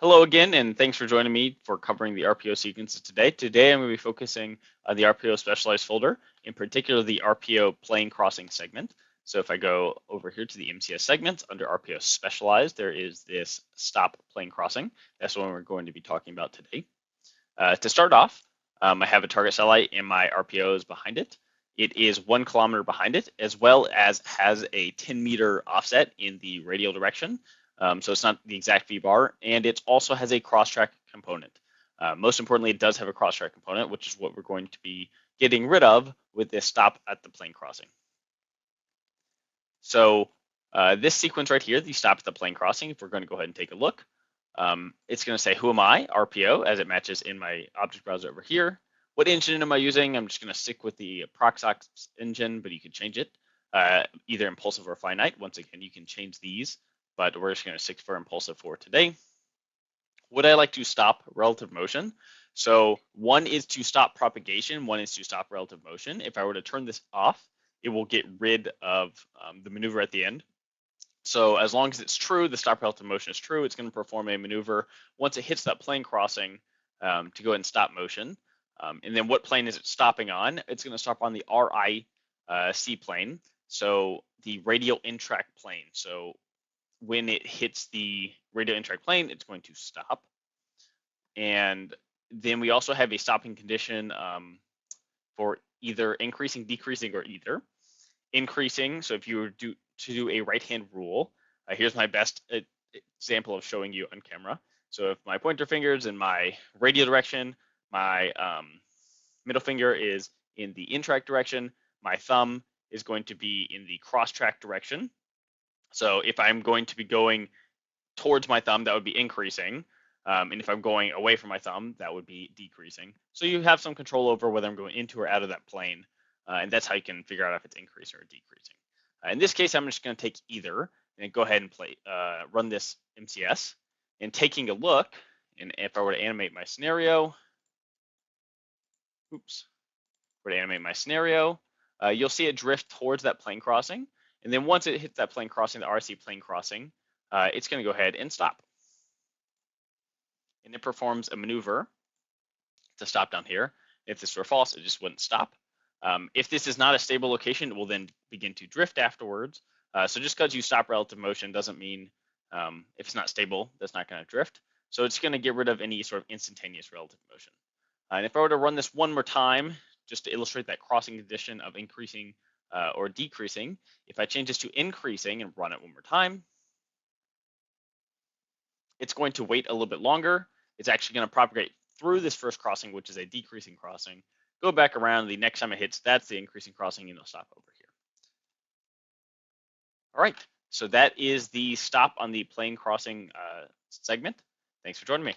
Hello again, and thanks for joining me for covering the RPO sequences today. Today I'm going to be focusing on the RPO specialized folder, in particular the RPO plane crossing segment. So if I go over here to the MCS segment under RPO specialized, there is this stop plane crossing. That's what we're going to be talking about today. To start off, I have a target satellite and my RPO is behind it. It is 1 kilometer behind it, as well as has a 10-meter offset in the radial direction. So it's not the exact V-bar, and it also has a cross-track component. Most importantly, it does have a cross-track component, which is what we're going to be getting rid of with this stop at the plane crossing. So this sequence right here, the stop at the plane crossing, if we're going to go ahead and take a look, it's going to say, who am I, RPO, as it matches in my object browser over here. What engine am I using? I'm just going to stick with the Proxox engine, but you can change it, either impulsive or finite. Once again, you can change these, but we're just going to stick for impulsive for today. Would I like to stop relative motion? So one is to stop propagation, one is to stop relative motion. If I were to turn this off, it will get rid of the maneuver at the end. So as long as it's true, the stop relative motion is true, it's going to perform a maneuver once it hits that plane crossing to go ahead and stop motion. And then what plane is it stopping on? It's going to stop on the RIC plane, so the radial in-track plane. So when it hits the radial in-track plane, it's going to stop. And then we also have a stopping condition for either increasing, decreasing, or either. Increasing, so if you were to do a right-hand rule, here's my best example of showing you on camera. So if my pointer finger is in my radial direction, my middle finger is in the in-track direction, my thumb is going to be in the cross-track direction. So if I'm going to be going towards my thumb, that would be increasing. And if I'm going away from my thumb, that would be decreasing. So you have some control over whether I'm going into or out of that plane. And that's how you can figure out if it's increasing or decreasing. In this case, I'm just going to take either and go ahead and run this MCS. And taking a look, and if I were to animate my scenario, you'll see it drift towards that plane crossing. And then once it hits that plane crossing, the RC plane crossing, it's going to go ahead and stop. And it performs a maneuver to stop down here. If this were false, it just wouldn't stop. If this is not a stable location, it will then begin to drift afterwards. So just because you stop relative motion doesn't mean if it's not stable, that's not going to drift. So it's going to get rid of any sort of instantaneous relative motion. And if I were to run this one more time, just to illustrate that crossing condition of increasing or decreasing, if I change this to increasing and run it one more time, it's going to wait a little bit longer. It's actually going to propagate through this first crossing, which is a decreasing crossing, go back around. The next time it hits, that's the increasing crossing, and it'll stop over here. All right, so that is the stop on the plane crossing segment. Thanks for joining me.